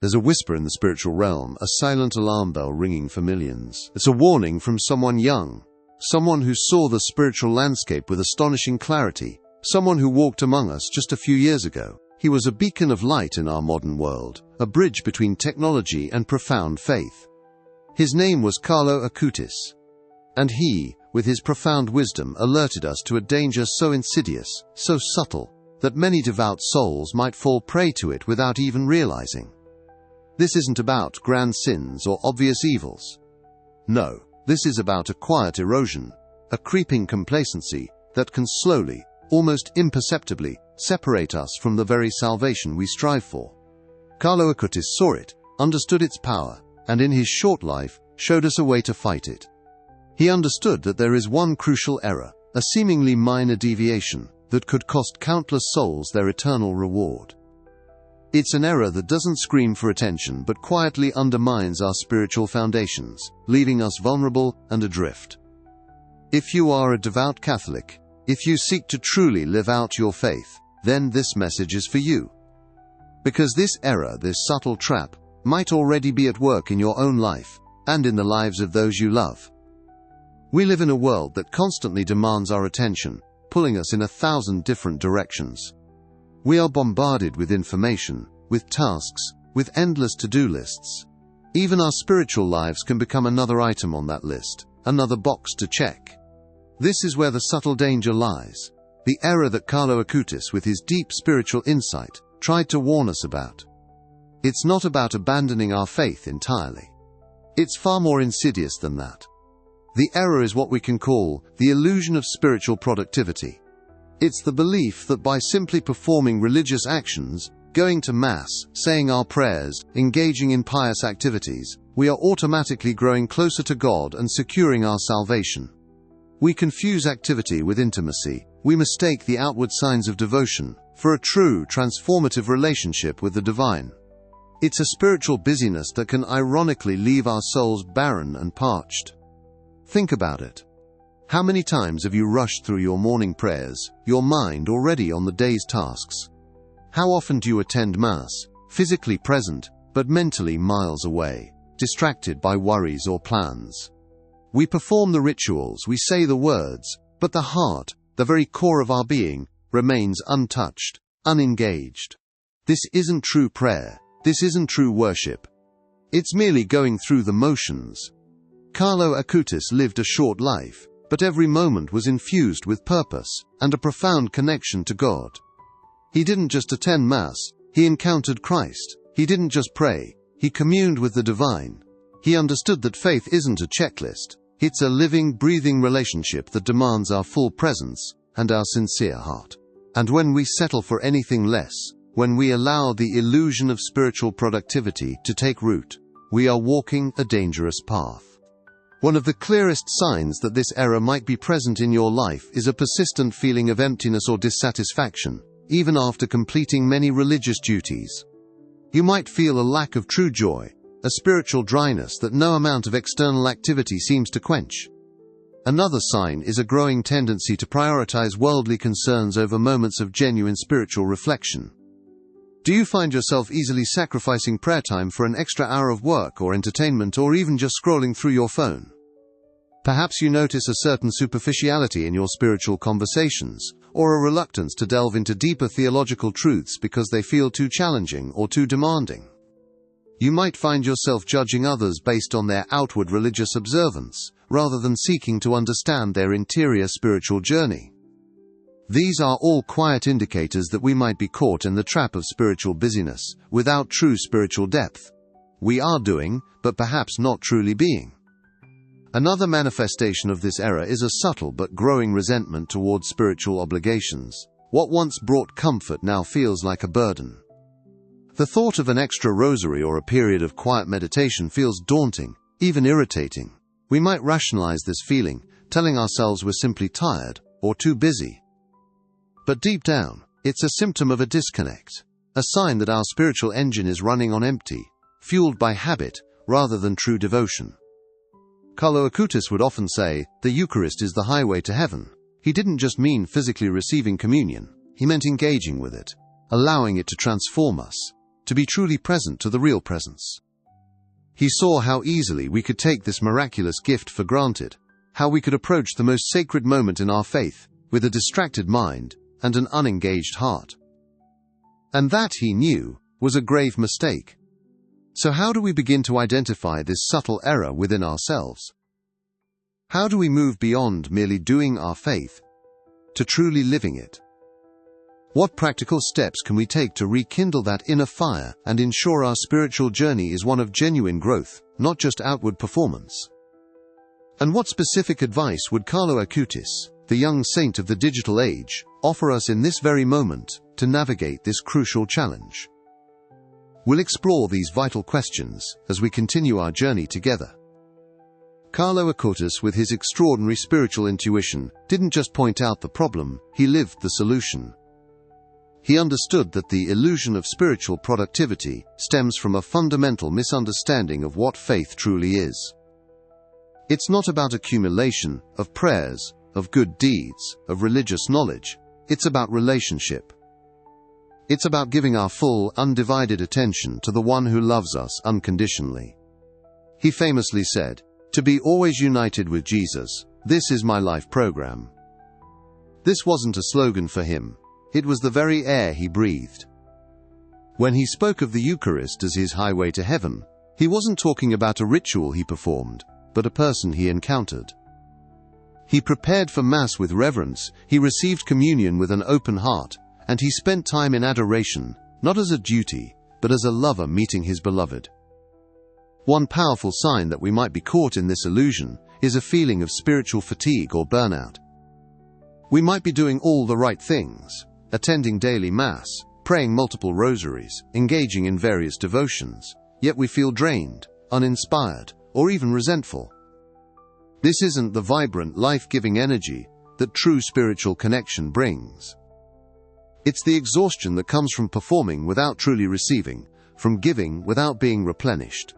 There's a whisper in the spiritual realm, a silent alarm bell ringing for millions. It's a warning from someone young, someone who saw the spiritual landscape with astonishing clarity, someone who walked among us just a few years ago. He was a beacon of light in our modern world, a bridge between technology and profound faith. His name was Carlo Acutis, and he, with his profound wisdom, alerted us to a danger so insidious, so subtle, that many devout souls might fall prey to it without even realizing. This isn't about grand sins or obvious evils. No, this is about a quiet erosion, a creeping complacency that can slowly, almost imperceptibly, separate us from the very salvation we strive for. Carlo Acutis saw it, understood its power, and in his short life showed us a way to fight it. He understood that there is one crucial error, a seemingly minor deviation, that could cost countless souls their eternal reward. It's an error that doesn't scream for attention but quietly undermines our spiritual foundations, leaving us vulnerable and adrift. If you are a devout Catholic, if you seek to truly live out your faith, then this message is for you. Because this error, this subtle trap, might already be at work in your own life, and in the lives of those you love. We live in a world that constantly demands our attention, pulling us in 1,000 different directions. We are bombarded with information, with tasks, with endless to-do lists. Even our spiritual lives can become another item on that list, another box to check. This is where the subtle danger lies, the error that Carlo Acutis, with his deep spiritual insight, tried to warn us about. It's not about abandoning our faith entirely. It's far more insidious than that. The error is what we can call the illusion of spiritual productivity. It's the belief that by simply performing religious actions, going to Mass, saying our prayers, engaging in pious activities, we are automatically growing closer to God and securing our salvation. We confuse activity with intimacy. We mistake the outward signs of devotion for a true, transformative relationship with the divine. It's a spiritual busyness that can ironically leave our souls barren and parched. Think about it. How many times have you rushed through your morning prayers, your mind already on the day's tasks? How often do you attend Mass, physically present, but mentally miles away, distracted by worries or plans? We perform the rituals, we say the words, but the heart, the very core of our being, remains untouched, unengaged. This isn't true prayer. This isn't true worship. It's merely going through the motions. Carlo Acutis lived a short life, but every moment was infused with purpose and a profound connection to God. He didn't just attend Mass, he encountered Christ. He didn't just pray, he communed with the divine. He understood that faith isn't a checklist, it's a living, breathing relationship that demands our full presence and our sincere heart. And when we settle for anything less, when we allow the illusion of spiritual productivity to take root, we are walking a dangerous path. One of the clearest signs that this error might be present in your life is a persistent feeling of emptiness or dissatisfaction, even after completing many religious duties. You might feel a lack of true joy, a spiritual dryness that no amount of external activity seems to quench. Another sign is a growing tendency to prioritize worldly concerns over moments of genuine spiritual reflection. Do you find yourself easily sacrificing prayer time for an extra hour of work or entertainment, or even just scrolling through your phone? Perhaps you notice a certain superficiality in your spiritual conversations, or a reluctance to delve into deeper theological truths because they feel too challenging or too demanding. You might find yourself judging others based on their outward religious observance, rather than seeking to understand their interior spiritual journey. These are all quiet indicators that we might be caught in the trap of spiritual busyness, without true spiritual depth. We are doing, but perhaps not truly being. Another manifestation of this error is a subtle but growing resentment towards spiritual obligations. What once brought comfort now feels like a burden. The thought of an extra rosary or a period of quiet meditation feels daunting, even irritating. We might rationalize this feeling, telling ourselves we're simply tired or too busy. But deep down, it's a symptom of a disconnect, a sign that our spiritual engine is running on empty, fueled by habit rather than true devotion. Carlo Acutis would often say, the Eucharist is the highway to heaven. He didn't just mean physically receiving communion, he meant engaging with it, allowing it to transform us, to be truly present to the real presence. He saw how easily we could take this miraculous gift for granted, how we could approach the most sacred moment in our faith with a distracted mind and an unengaged heart. And that, he knew, was a grave mistake. So how do we begin to identify this subtle error within ourselves? How do we move beyond merely doing our faith to truly living it? What practical steps can we take to rekindle that inner fire and ensure our spiritual journey is one of genuine growth, not just outward performance? And what specific advice would Carlo Acutis, the young saint of the digital age, offer us in this very moment to navigate this crucial challenge? We'll explore these vital questions as we continue our journey together. Carlo Acutis, with his extraordinary spiritual intuition, didn't just point out the problem, he lived the solution. He understood that the illusion of spiritual productivity stems from a fundamental misunderstanding of what faith truly is. It's not about accumulation of prayers, of good deeds, of religious knowledge. It's about relationship. It's about giving our full, undivided attention to the one who loves us unconditionally. He famously said, "To be always united with Jesus, this is my life program." This wasn't a slogan for him. It was the very air he breathed. When he spoke of the Eucharist as his highway to heaven, he wasn't talking about a ritual he performed, but a person he encountered. He prepared for Mass with reverence, he received communion with an open heart, and he spent time in adoration, not as a duty, but as a lover meeting his beloved. One powerful sign that we might be caught in this illusion is a feeling of spiritual fatigue or burnout. We might be doing all the right things, attending daily Mass, praying multiple rosaries, engaging in various devotions, yet we feel drained, uninspired, or even resentful. This isn't the vibrant, life-giving energy that true spiritual connection brings. It's the exhaustion that comes from performing without truly receiving, from giving without being replenished.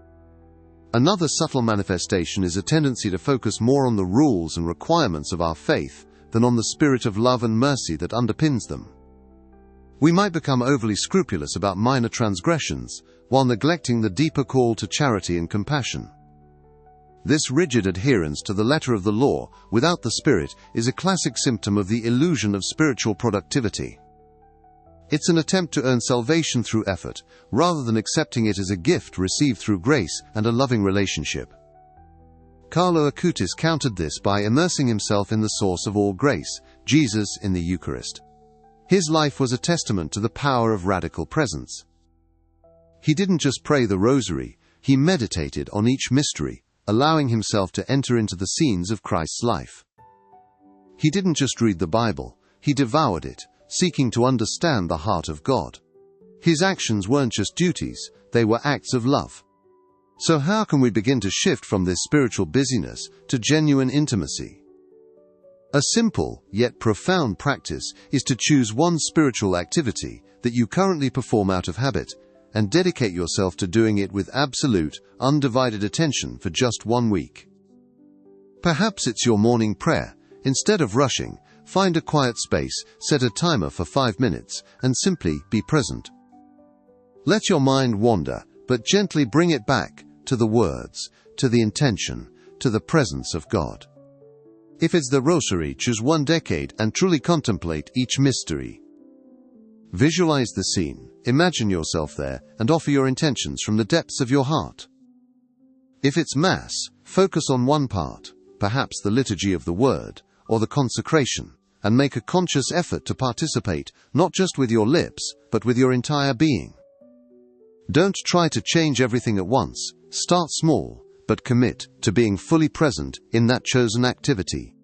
Another subtle manifestation is a tendency to focus more on the rules and requirements of our faith than on the spirit of love and mercy that underpins them. We might become overly scrupulous about minor transgressions while neglecting the deeper call to charity and compassion. This rigid adherence to the letter of the law without the spirit is a classic symptom of the illusion of spiritual productivity. It's an attempt to earn salvation through effort, rather than accepting it as a gift received through grace and a loving relationship. Carlo Acutis countered this by immersing himself in the source of all grace, Jesus, in the Eucharist. His life was a testament to the power of radical presence. He didn't just pray the rosary, he meditated on each mystery, allowing himself to enter into the scenes of Christ's life. He didn't just read the Bible, he devoured it, seeking to understand the heart of God. His actions weren't just duties, they were acts of love. So how can we begin to shift from this spiritual busyness to genuine intimacy? A simple, yet profound practice is to choose one spiritual activity that you currently perform out of habit and dedicate yourself to doing it with absolute, undivided attention for just 1 week. Perhaps it's your morning prayer. Instead of rushing, find a quiet space, set a timer for 5 minutes, and simply be present. Let your mind wander, but gently bring it back to the words, to the intention, to the presence of God. If it's the rosary, choose 1 decade and truly contemplate each mystery. Visualize the scene, imagine yourself there, and offer your intentions from the depths of your heart. If it's Mass, focus on one part, perhaps the liturgy of the Word, or the consecration, and make a conscious effort to participate, not just with your lips, but with your entire being. Don't try to change everything at once. Start small, but commit to being fully present in that chosen activity.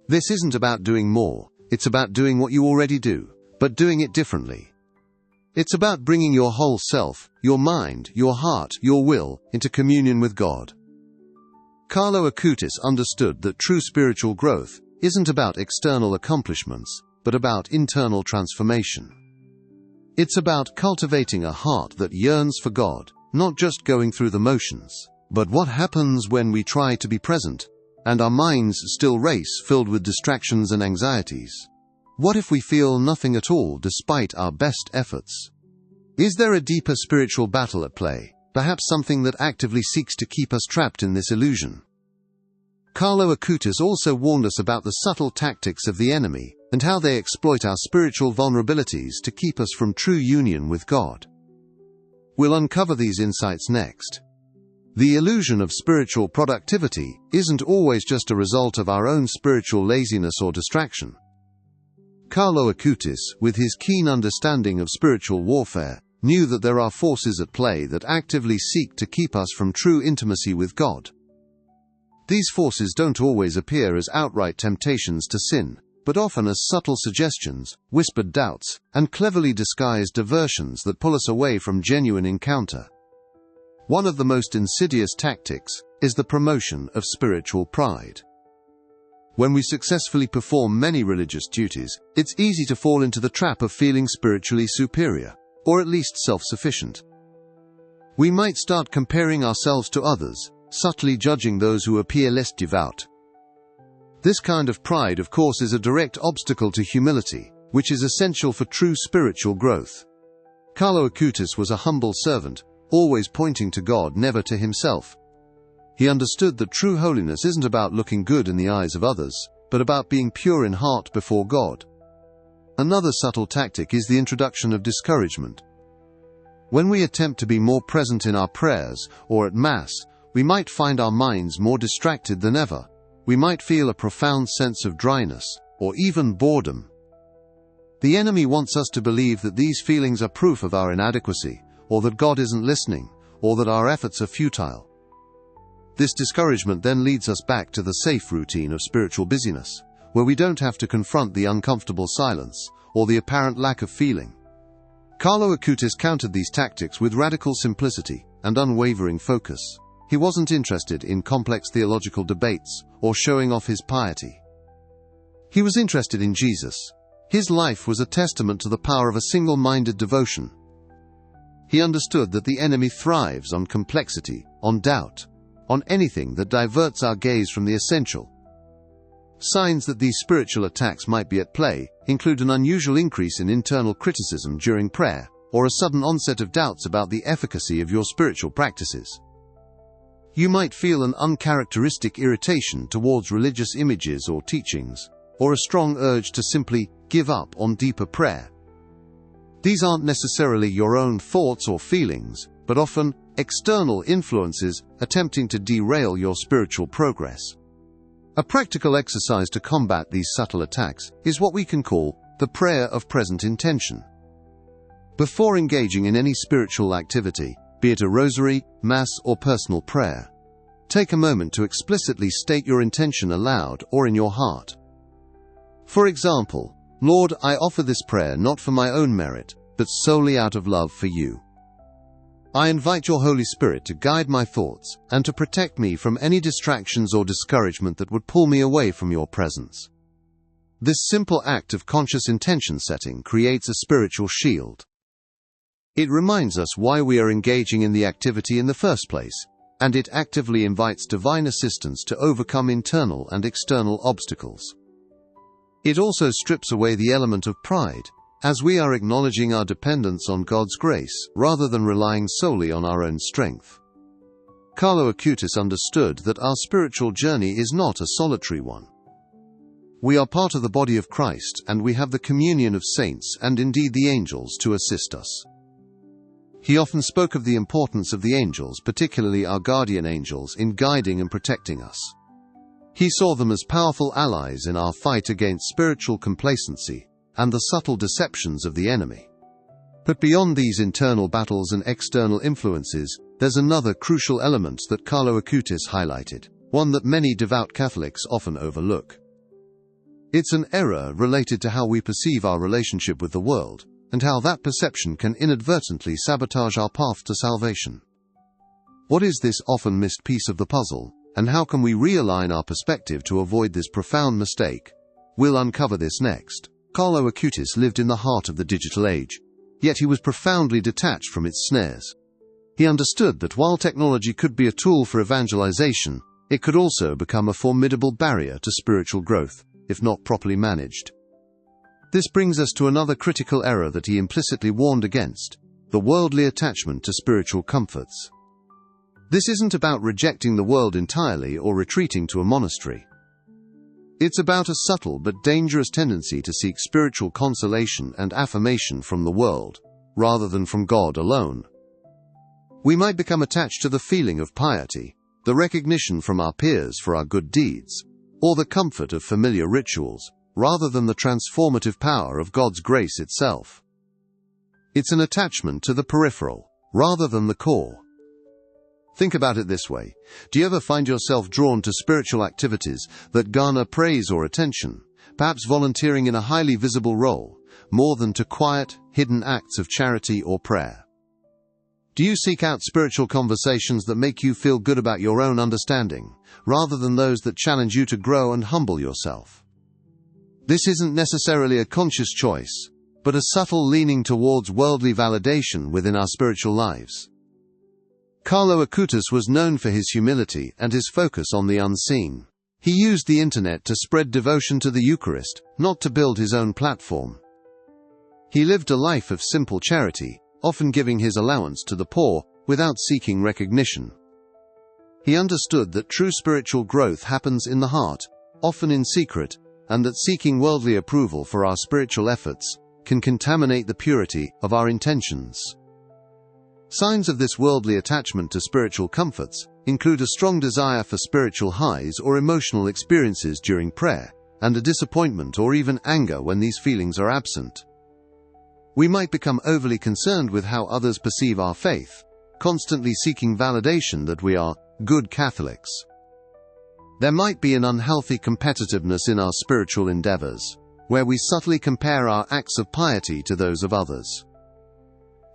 This isn't about doing more, it's about doing what you already do, but doing it differently. It's about bringing your whole self, your mind, your heart, your will, into communion with God. Carlo Acutis understood that true spiritual growth isn't about external accomplishments, but about internal transformation. It's about cultivating a heart that yearns for God, not just going through the motions. But what happens when we try to be present, and our minds still race, filled with distractions and anxieties? What if we feel nothing at all despite our best efforts? Is there a deeper spiritual battle at play, perhaps something that actively seeks to keep us trapped in this illusion? Carlo Acutis also warned us about the subtle tactics of the enemy and how they exploit our spiritual vulnerabilities to keep us from true union with God. We'll uncover these insights next. The illusion of spiritual productivity isn't always just a result of our own spiritual laziness or distraction. Carlo Acutis, with his keen understanding of spiritual warfare, knew that there are forces at play that actively seek to keep us from true intimacy with God. These forces don't always appear as outright temptations to sin, but often as subtle suggestions, whispered doubts, and cleverly disguised diversions that pull us away from genuine encounter. One of the most insidious tactics is the promotion of spiritual pride. When we successfully perform many religious duties, it's easy to fall into the trap of feeling spiritually superior, or at least self-sufficient. We might start comparing ourselves to others, subtly judging those who appear less devout. This kind of pride, of course, is a direct obstacle to humility, which is essential for true spiritual growth. Carlo Acutis was a humble servant, always pointing to God, never to himself. He understood that true holiness isn't about looking good in the eyes of others, but about being pure in heart before God. Another subtle tactic is the introduction of discouragement. When we attempt to be more present in our prayers or at Mass, we might find our minds more distracted than ever. We might feel a profound sense of dryness, or even boredom. The enemy wants us to believe that these feelings are proof of our inadequacy, or that God isn't listening, or that our efforts are futile. This discouragement then leads us back to the safe routine of spiritual busyness, where we don't have to confront the uncomfortable silence, or the apparent lack of feeling. Carlo Acutis countered these tactics with radical simplicity and unwavering focus. He wasn't interested in complex theological debates or showing off his piety. He was interested in Jesus. His life was a testament to the power of a single-minded devotion. He understood that the enemy thrives on complexity, on doubt, on anything that diverts our gaze from the essential. Signs that these spiritual attacks might be at play include an unusual increase in internal criticism during prayer, or a sudden onset of doubts about the efficacy of your spiritual practices. You might feel an uncharacteristic irritation towards religious images or teachings, or a strong urge to simply give up on deeper prayer. These aren't necessarily your own thoughts or feelings, but often external influences attempting to derail your spiritual progress. A practical exercise to combat these subtle attacks is what we can call the prayer of present intention. Before engaging in any spiritual activity, be it a rosary, Mass, or personal prayer, take a moment to explicitly state your intention aloud or in your heart. For example, Lord, I offer this prayer not for my own merit, but solely out of love for you. I invite your Holy Spirit to guide my thoughts and to protect me from any distractions or discouragement that would pull me away from your presence. This simple act of conscious intention setting creates a spiritual shield. It reminds us why we are engaging in the activity in the first place, and it actively invites divine assistance to overcome internal and external obstacles. It also strips away the element of pride, as we are acknowledging our dependence on God's grace rather than relying solely on our own strength. Carlo Acutis understood that our spiritual journey is not a solitary one. We are part of the body of Christ, and we have the communion of saints and indeed the angels to assist us. He often spoke of the importance of the angels, particularly our guardian angels, in guiding and protecting us. He saw them as powerful allies in our fight against spiritual complacency and the subtle deceptions of the enemy. But beyond these internal battles and external influences, there's another crucial element that Carlo Acutis highlighted, one that many devout Catholics often overlook. It's an error related to how we perceive our relationship with the world, and how that perception can inadvertently sabotage our path to salvation. What is this often missed piece of the puzzle, and how can we realign our perspective to avoid this profound mistake? We'll uncover this next. Carlo Acutis lived in the heart of the digital age, yet he was profoundly detached from its snares. He understood that while technology could be a tool for evangelization, it could also become a formidable barrier to spiritual growth, if not properly managed. This brings us to another critical error that he implicitly warned against: the worldly attachment to spiritual comforts. This isn't about rejecting the world entirely or retreating to a monastery. It's about a subtle but dangerous tendency to seek spiritual consolation and affirmation from the world, rather than from God alone. We might become attached to the feeling of piety, the recognition from our peers for our good deeds, or the comfort of familiar rituals, rather than the transformative power of God's grace itself. It's an attachment to the peripheral, rather than the core. Think about it this way. Do you ever find yourself drawn to spiritual activities that garner praise or attention, perhaps volunteering in a highly visible role, more than to quiet, hidden acts of charity or prayer? Do you seek out spiritual conversations that make you feel good about your own understanding, rather than those that challenge you to grow and humble yourself? This isn't necessarily a conscious choice, but a subtle leaning towards worldly validation within our spiritual lives. Carlo Acutis was known for his humility and his focus on the unseen. He used the internet to spread devotion to the Eucharist, not to build his own platform. He lived a life of simple charity, often giving his allowance to the poor without seeking recognition. He understood that true spiritual growth happens in the heart, often in secret, and that seeking worldly approval for our spiritual efforts can contaminate the purity of our intentions. Signs of this worldly attachment to spiritual comforts include a strong desire for spiritual highs or emotional experiences during prayer, and a disappointment or even anger when these feelings are absent. We might become overly concerned with how others perceive our faith, constantly seeking validation that we are good Catholics. There might be an unhealthy competitiveness in our spiritual endeavors, where we subtly compare our acts of piety to those of others.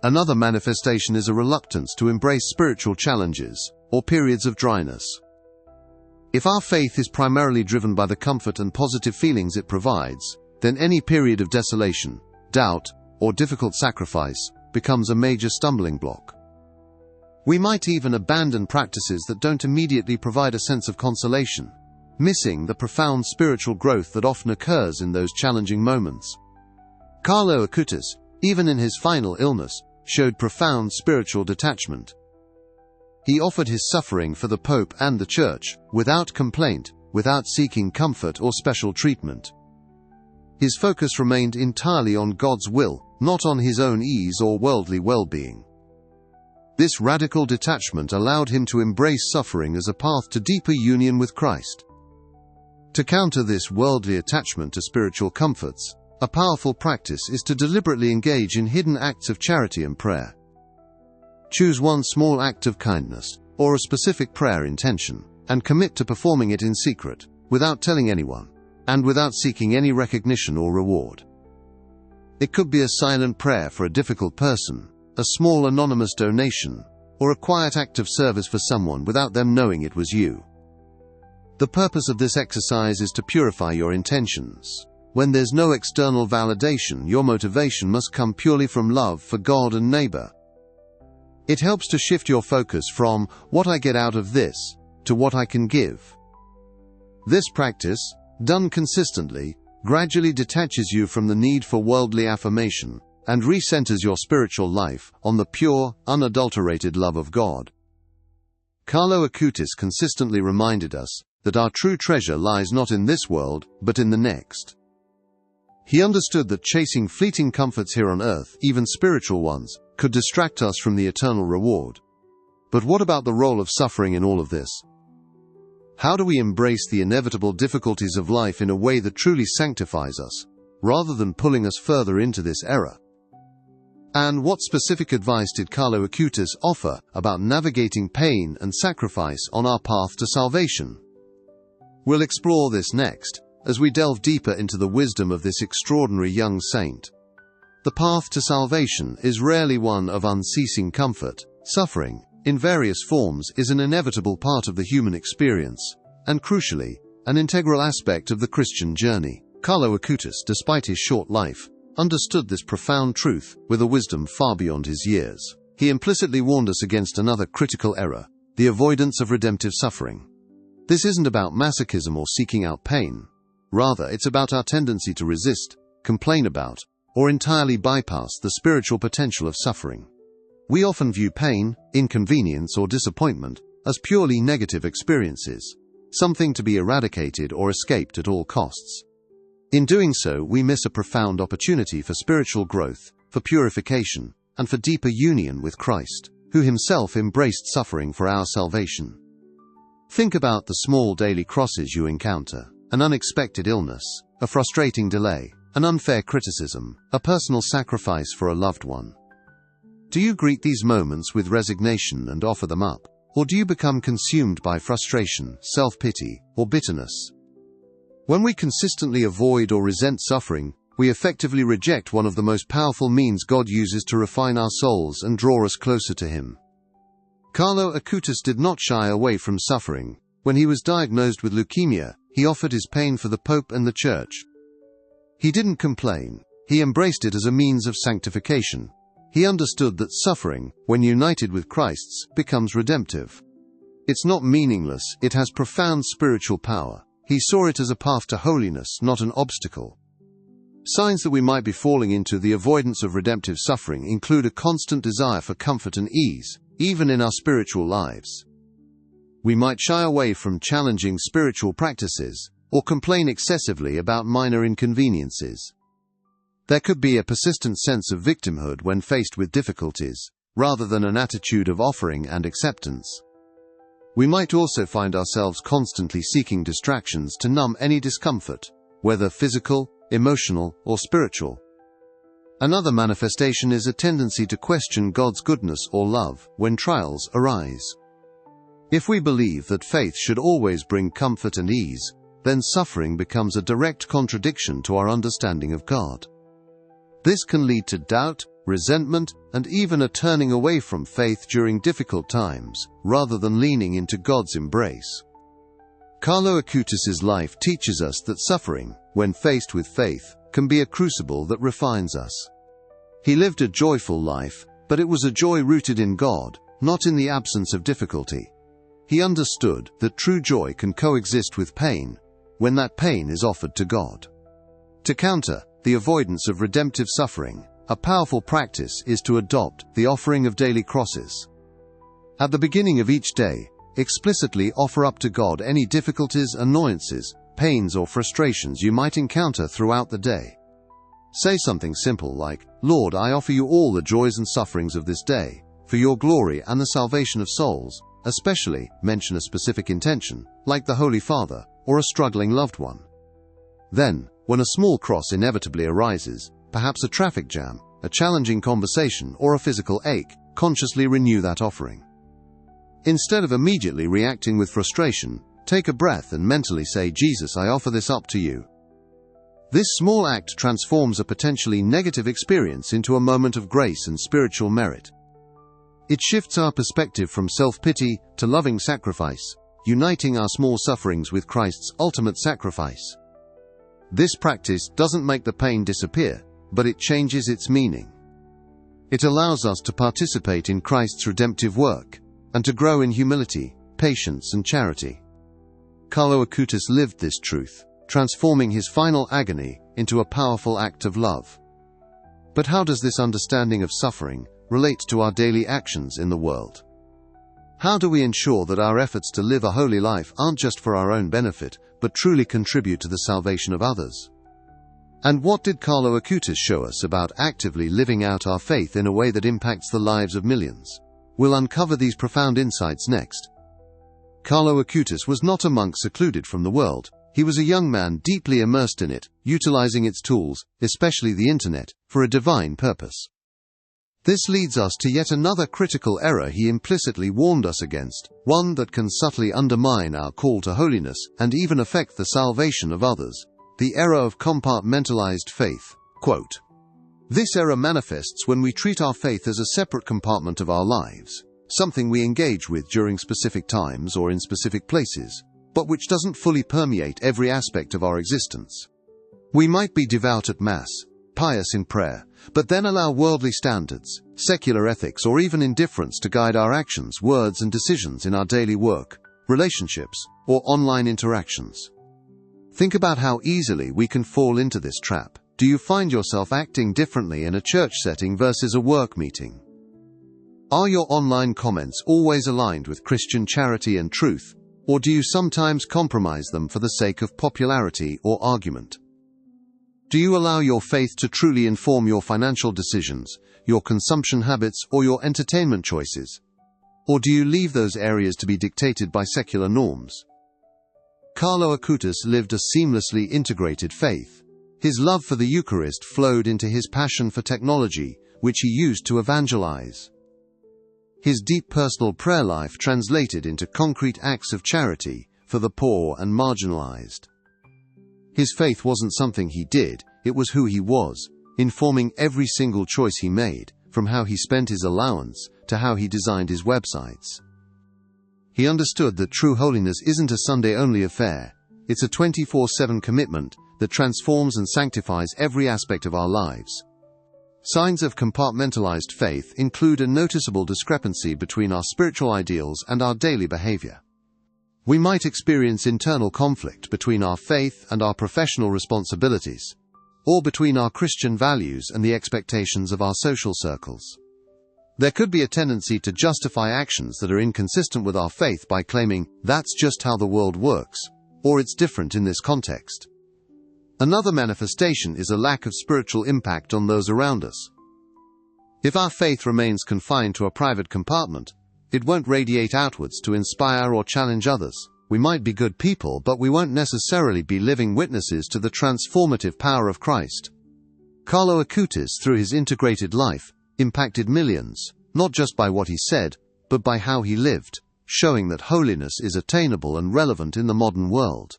Another manifestation is a reluctance to embrace spiritual challenges or periods of dryness. If our faith is primarily driven by the comfort and positive feelings it provides, then any period of desolation, doubt, or difficult sacrifice becomes a major stumbling block. We might even abandon practices that don't immediately provide a sense of consolation, missing the profound spiritual growth that often occurs in those challenging moments. Carlo Acutis, even in his final illness, showed profound spiritual detachment. He offered his suffering for the Pope and the Church, without complaint, without seeking comfort or special treatment. His focus remained entirely on God's will, not on his own ease or worldly well-being. This radical detachment allowed him to embrace suffering as a path to deeper union with Christ. To counter this worldly attachment to spiritual comforts, a powerful practice is to deliberately engage in hidden acts of charity and prayer. Choose one small act of kindness, or a specific prayer intention, and commit to performing it in secret, without telling anyone, and without seeking any recognition or reward. It could be a silent prayer for a difficult person, a small anonymous donation, or a quiet act of service for someone without them knowing it was you. The purpose of this exercise is to purify your intentions. When there's no external validation, your motivation must come purely from love for God and neighbor. It helps to shift your focus from what I get out of this to what I can give. This practice, done consistently, gradually detaches you from the need for worldly affirmation and recenters your spiritual life on the pure, unadulterated love of God. Carlo Acutis consistently reminded us that our true treasure lies not in this world, but in the next. He understood that chasing fleeting comforts here on earth, even spiritual ones, could distract us from the eternal reward. But what about the role of suffering in all of this? How do we embrace the inevitable difficulties of life in a way that truly sanctifies us, rather than pulling us further into this error? And what specific advice did Carlo Acutis offer about navigating pain and sacrifice on our path to salvation? We'll explore this next, as we delve deeper into the wisdom of this extraordinary young saint. The path to salvation is rarely one of unceasing comfort. Suffering, in various forms, is an inevitable part of the human experience, and crucially, an integral aspect of the Christian journey. Carlo Acutis, despite his short life, understood this profound truth with a wisdom far beyond his years. He implicitly warned us against another critical error, the avoidance of redemptive suffering. This isn't about masochism or seeking out pain. Rather, it's about our tendency to resist, complain about, or entirely bypass the spiritual potential of suffering. We often view pain, inconvenience, or disappointment as purely negative experiences, something to be eradicated or escaped at all costs. In doing so, we miss a profound opportunity for spiritual growth, for purification, and for deeper union with Christ, who himself embraced suffering for our salvation. Think about the small daily crosses you encounter: an unexpected illness, a frustrating delay, an unfair criticism, a personal sacrifice for a loved one. Do you greet these moments with resignation and offer them up? Or do you become consumed by frustration, self-pity, or bitterness? When we consistently avoid or resent suffering, we effectively reject one of the most powerful means God uses to refine our souls and draw us closer to Him. Carlo Acutis did not shy away from suffering. When he was diagnosed with leukemia, he offered his pain for the Pope and the Church. He didn't complain. He embraced it as a means of sanctification. He understood that suffering, when united with Christ's, becomes redemptive. It's not meaningless, it has profound spiritual power. He saw it as a path to holiness, not an obstacle. Signs that we might be falling into the avoidance of redemptive suffering include a constant desire for comfort and ease, even in our spiritual lives. We might shy away from challenging spiritual practices, or complain excessively about minor inconveniences. There could be a persistent sense of victimhood when faced with difficulties, rather than an attitude of offering and acceptance. We might also find ourselves constantly seeking distractions to numb any discomfort, whether physical, emotional, or spiritual. Another manifestation is a tendency to question God's goodness or love when trials arise. If we believe that faith should always bring comfort and ease, then suffering becomes a direct contradiction to our understanding of God. This can lead to doubt, resentment, and even a turning away from faith during difficult times, rather than leaning into God's embrace. Carlo Acutis' life teaches us that suffering, when faced with faith, can be a crucible that refines us. He lived a joyful life, but it was a joy rooted in God, not in the absence of difficulty. He understood that true joy can coexist with pain, when that pain is offered to God. To counter the avoidance of redemptive suffering, a powerful practice is to adopt the offering of daily crosses. At the beginning of each day, explicitly offer up to God any difficulties, annoyances, pains, or frustrations you might encounter throughout the day. Say something simple like, "Lord, I offer you all the joys and sufferings of this day, for your glory and the salvation of souls." Especially, mention a specific intention, like the Holy Father, or a struggling loved one. Then, when a small cross inevitably arises, perhaps a traffic jam, a challenging conversation, or a physical ache, consciously renew that offering. Instead of immediately reacting with frustration, take a breath and mentally say, "Jesus, I offer this up to you." This small act transforms a potentially negative experience into a moment of grace and spiritual merit. It shifts our perspective from self-pity to loving sacrifice, uniting our small sufferings with Christ's ultimate sacrifice. This practice doesn't make the pain disappear, but it changes its meaning. It allows us to participate in Christ's redemptive work, and to grow in humility, patience, and charity. Carlo Acutis lived this truth, transforming his final agony into a powerful act of love. But how does this understanding of suffering relate to our daily actions in the world? How do we ensure that our efforts to live a holy life aren't just for our own benefit, but truly contribute to the salvation of others? And what did Carlo Acutis show us about actively living out our faith in a way that impacts the lives of millions? We'll uncover these profound insights next. Carlo Acutis was not a monk secluded from the world. He was a young man deeply immersed in it, utilizing its tools, especially the internet, for a divine purpose. This leads us to yet another critical error he implicitly warned us against, one that can subtly undermine our call to holiness and even affect the salvation of others: the error of compartmentalized faith. Quote, "This error manifests when we treat our faith as a separate compartment of our lives, something we engage with during specific times or in specific places, but which doesn't fully permeate every aspect of our existence. We might be devout at Mass, pious in prayer, but then allow worldly standards, secular ethics, or even indifference to guide our actions, words, and decisions in our daily work, relationships, or online interactions. Think about how easily we can fall into this trap. Do you find yourself acting differently in a church setting versus a work meeting? Are your online comments always aligned with Christian charity and truth, or do you sometimes compromise them for the sake of popularity or argument? Do you allow your faith to truly inform your financial decisions, your consumption habits, or your entertainment choices? Or do you leave those areas to be dictated by secular norms? Carlo Acutis lived a seamlessly integrated faith. His love for the Eucharist flowed into his passion for technology, which he used to evangelize. His deep personal prayer life translated into concrete acts of charity for the poor and marginalized. His faith wasn't something he did, it was who he was, informing every single choice he made, from how he spent his allowance to how he designed his websites. He understood that true holiness isn't a Sunday-only affair, it's a 24/7 commitment that transforms and sanctifies every aspect of our lives. Signs of compartmentalized faith include a noticeable discrepancy between our spiritual ideals and our daily behavior. We might experience internal conflict between our faith and our professional responsibilities, or between our Christian values and the expectations of our social circles. There could be a tendency to justify actions that are inconsistent with our faith by claiming, "That's just how the world works," or "It's different in this context." Another manifestation is a lack of spiritual impact on those around us. If our faith remains confined to a private compartment, it won't radiate outwards to inspire or challenge others. We might be good people, but we won't necessarily be living witnesses to the transformative power of Christ. Carlo Acutis, through his integrated life, impacted millions, not just by what he said, but by how he lived, showing that holiness is attainable and relevant in the modern world.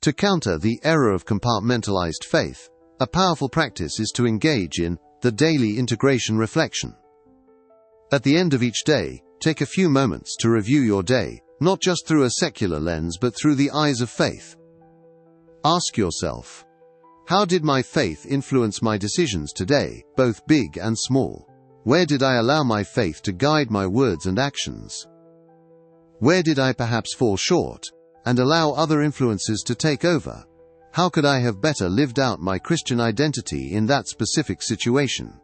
To counter the error of compartmentalized faith, a powerful practice is to engage in the daily integration reflection. At the end of each day, take a few moments to review your day, not just through a secular lens but through the eyes of faith. Ask yourself, how did my faith influence my decisions today, both big and small? Where did I allow my faith to guide my words and actions? Where did I perhaps fall short and allow other influences to take over? How could I have better lived out my Christian identity in that specific situation?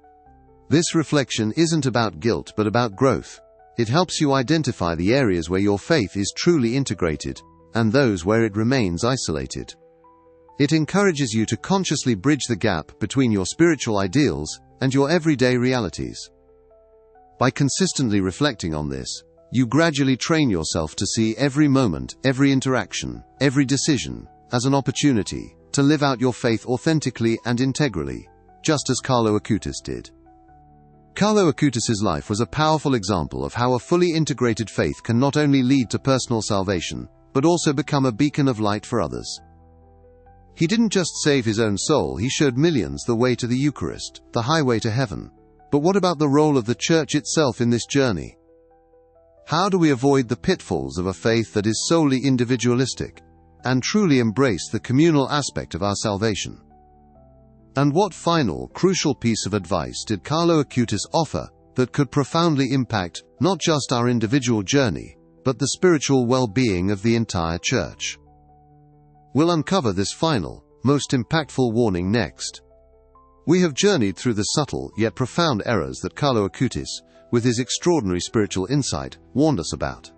This reflection isn't about guilt but about growth. It helps you identify the areas where your faith is truly integrated and those where it remains isolated. It encourages you to consciously bridge the gap between your spiritual ideals and your everyday realities. By consistently reflecting on this, you gradually train yourself to see every moment, every interaction, every decision as an opportunity to live out your faith authentically and integrally, just as Carlo Acutis did. Carlo Acutis' life was a powerful example of how a fully integrated faith can not only lead to personal salvation, but also become a beacon of light for others. He didn't just save his own soul, he showed millions the way to the Eucharist, the highway to heaven. But what about the role of the Church itself in this journey? How do we avoid the pitfalls of a faith that is solely individualistic, and truly embrace the communal aspect of our salvation? And what final, crucial piece of advice did Carlo Acutis offer that could profoundly impact not just our individual journey, but the spiritual well-being of the entire Church? We'll uncover this final, most impactful warning next. We have journeyed through the subtle yet profound errors that Carlo Acutis, with his extraordinary spiritual insight, warned us about.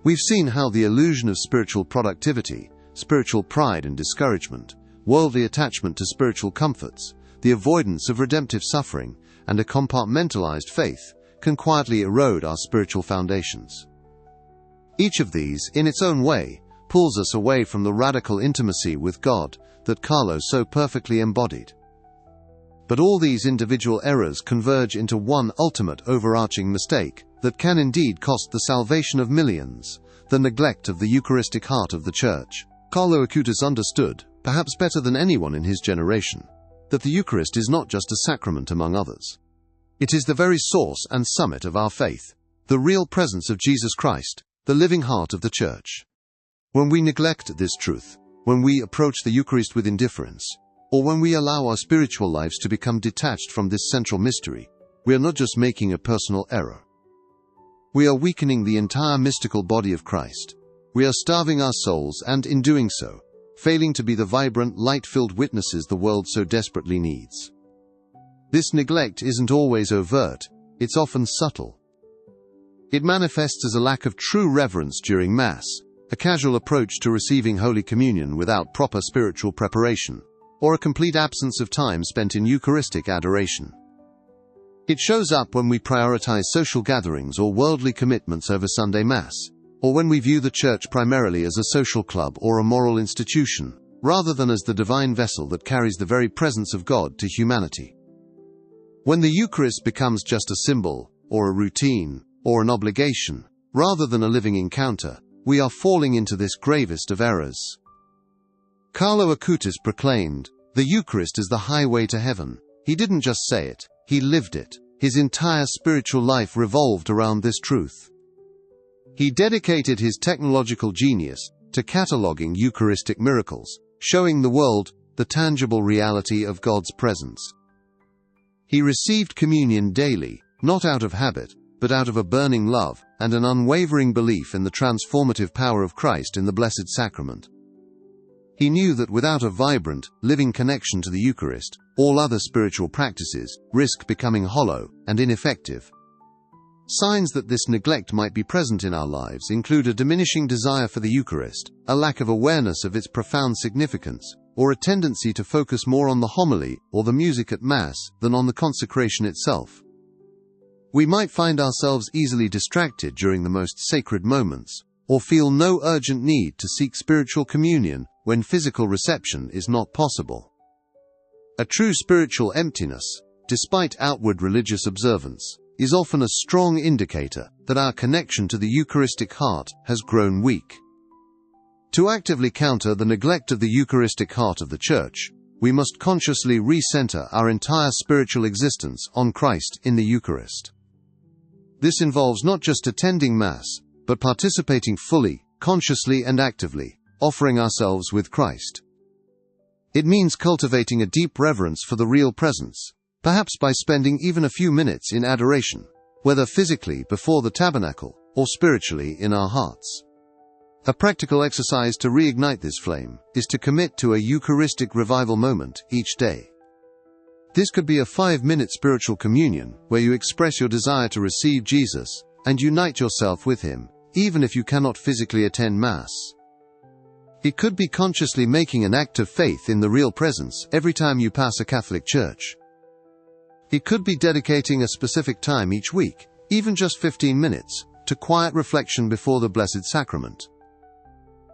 We've seen how the illusion of spiritual productivity, spiritual pride and discouragement, worldly attachment to spiritual comforts, the avoidance of redemptive suffering, and a compartmentalized faith can quietly erode our spiritual foundations. Each of these, in its own way, pulls us away from the radical intimacy with God that Carlo so perfectly embodied. But all these individual errors converge into one ultimate overarching mistake that can indeed cost the salvation of millions: the neglect of the Eucharistic heart of the Church. Carlo Acutis understood, perhaps better than anyone in his generation, that the Eucharist is not just a sacrament among others. It is the very source and summit of our faith, the real presence of Jesus Christ, the living heart of the Church. When we neglect this truth, when we approach the Eucharist with indifference, or when we allow our spiritual lives to become detached from this central mystery, we are not just making a personal error. We are weakening the entire mystical body of Christ. We are starving our souls and, in doing so, failing to be the vibrant, light-filled witnesses the world so desperately needs. This neglect isn't always overt. it's often subtle. It manifests as a lack of true reverence during Mass, a casual approach to receiving Holy Communion without proper spiritual preparation, or a complete absence of time spent in Eucharistic adoration. It shows up when we prioritize social gatherings or worldly commitments over Sunday Mass, or when we view the Church primarily as a social club or a moral institution, rather than as the divine vessel that carries the very presence of God to humanity. When the Eucharist becomes just a symbol, or a routine, or an obligation, rather than a living encounter, we are falling into this gravest of errors. Carlo Acutis proclaimed, "The Eucharist is the highway to heaven." He didn't just say it, he lived it. His entire spiritual life revolved around this truth. He dedicated his technological genius to cataloging Eucharistic miracles, showing the world the tangible reality of God's presence. He received communion daily, not out of habit, but out of a burning love and an unwavering belief in the transformative power of Christ in the Blessed Sacrament. He knew that without a vibrant, living connection to the Eucharist, all other spiritual practices risk becoming hollow and ineffective. Signs that this neglect might be present in our lives include a diminishing desire for the Eucharist, a lack of awareness of its profound significance, or a tendency to focus more on the homily or the music at Mass than on the consecration itself. We might find ourselves easily distracted during the most sacred moments, or feel no urgent need to seek spiritual communion when physical reception is not possible. A true spiritual emptiness, despite outward religious observance, is often a strong indicator that our connection to the Eucharistic heart has grown weak. To actively counter the neglect of the Eucharistic heart of the Church, we must consciously recenter our entire spiritual existence on Christ in the Eucharist. This involves not just attending Mass, but participating fully, consciously and actively, offering ourselves with Christ. It means cultivating a deep reverence for the real presence, perhaps by spending even a few minutes in adoration, whether physically before the tabernacle or spiritually in our hearts. A practical exercise to reignite this flame is to commit to a Eucharistic revival moment each day. This could be a 5-minute spiritual communion where you express your desire to receive Jesus and unite yourself with Him, even if you cannot physically attend Mass. It could be consciously making an act of faith in the real presence every time you pass a Catholic church. It could be dedicating a specific time each week, even just 15 minutes, to quiet reflection before the Blessed Sacrament.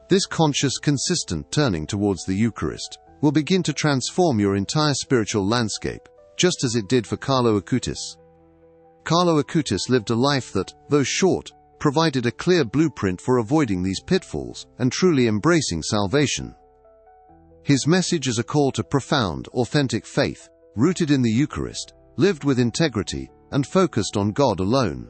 This conscious, consistent turning towards the Eucharist will begin to transform your entire spiritual landscape, just as it did for Carlo Acutis. Carlo Acutis lived a life that, though short, provided a clear blueprint for avoiding these pitfalls and truly embracing salvation. His message is a call to profound, authentic faith, rooted in the Eucharist, lived with integrity, and focused on God alone.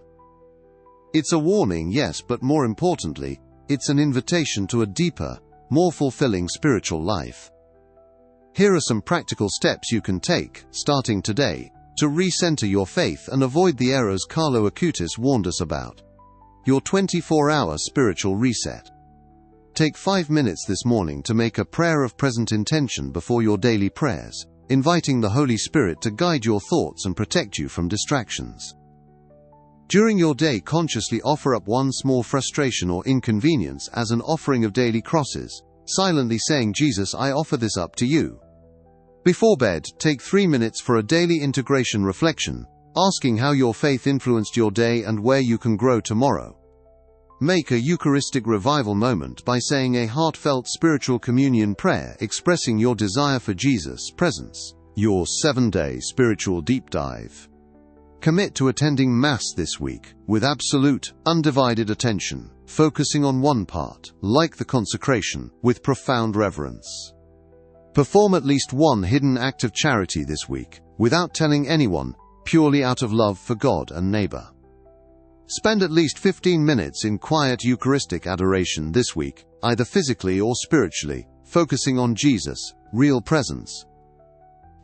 It's a warning, yes, but more importantly, it's an invitation to a deeper, more fulfilling spiritual life. Here are some practical steps you can take, starting today, to recenter your faith and avoid the errors Carlo Acutis warned us about. Your 24-hour spiritual reset. Take 5 minutes this morning to make a prayer of present intention before your daily prayers, inviting the Holy Spirit to guide your thoughts and protect you from distractions. During your day, consciously offer up one small frustration or inconvenience as an offering of daily crosses, silently saying, "Jesus, I offer this up to you." Before bed, take 3 minutes for a daily integration reflection, asking how your faith influenced your day and where you can grow tomorrow. Make a Eucharistic revival moment by saying a heartfelt spiritual communion prayer expressing your desire for Jesus' presence. Your 7-day spiritual deep dive. Commit to attending Mass this week with absolute, undivided attention, focusing on one part, like the consecration, with profound reverence. Perform at least one hidden act of charity this week, without telling anyone, purely out of love for God and neighbor. Spend at least 15 minutes in quiet Eucharistic adoration this week, either physically or spiritually, focusing on Jesus' real presence.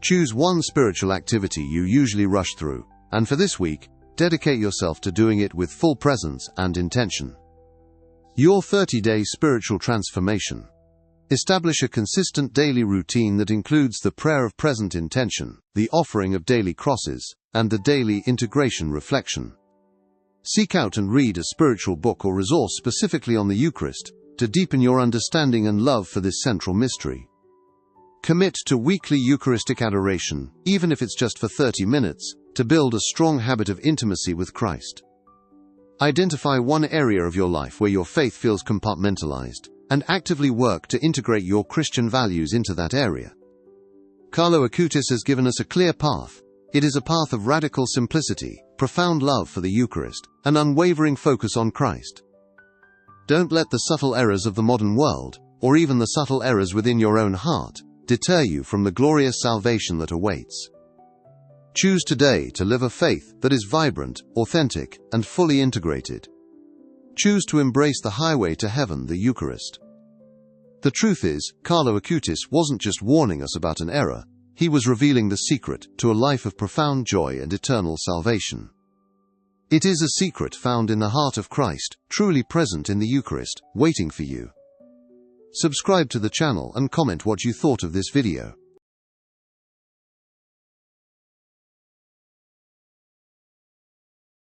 Choose one spiritual activity you usually rush through, and for this week, dedicate yourself to doing it with full presence and intention. Your 30-day spiritual transformation. Establish a consistent daily routine that includes the prayer of present intention, the offering of daily crosses, and the daily integration reflection. Seek out and read a spiritual book or resource specifically on the Eucharist to deepen your understanding and love for this central mystery. Commit to weekly Eucharistic adoration, even if it's just for 30 minutes, to build a strong habit of intimacy with Christ. Identify one area of your life where your faith feels compartmentalized, and actively work to integrate your Christian values into that area. Carlo Acutis has given us a clear path. It is a path of radical simplicity, profound love for the Eucharist, and unwavering focus on Christ. Don't let the subtle errors of the modern world, or even the subtle errors within your own heart, deter you from the glorious salvation that awaits. Choose today to live a faith that is vibrant, authentic, and fully integrated. Choose to embrace the highway to heaven, the Eucharist. The truth is, Carlo Acutis wasn't just warning us about an error, he was revealing the secret to a life of profound joy and eternal salvation. It is a secret found in the heart of Christ, truly present in the Eucharist, waiting for you. Subscribe to the channel and comment what you thought of this video.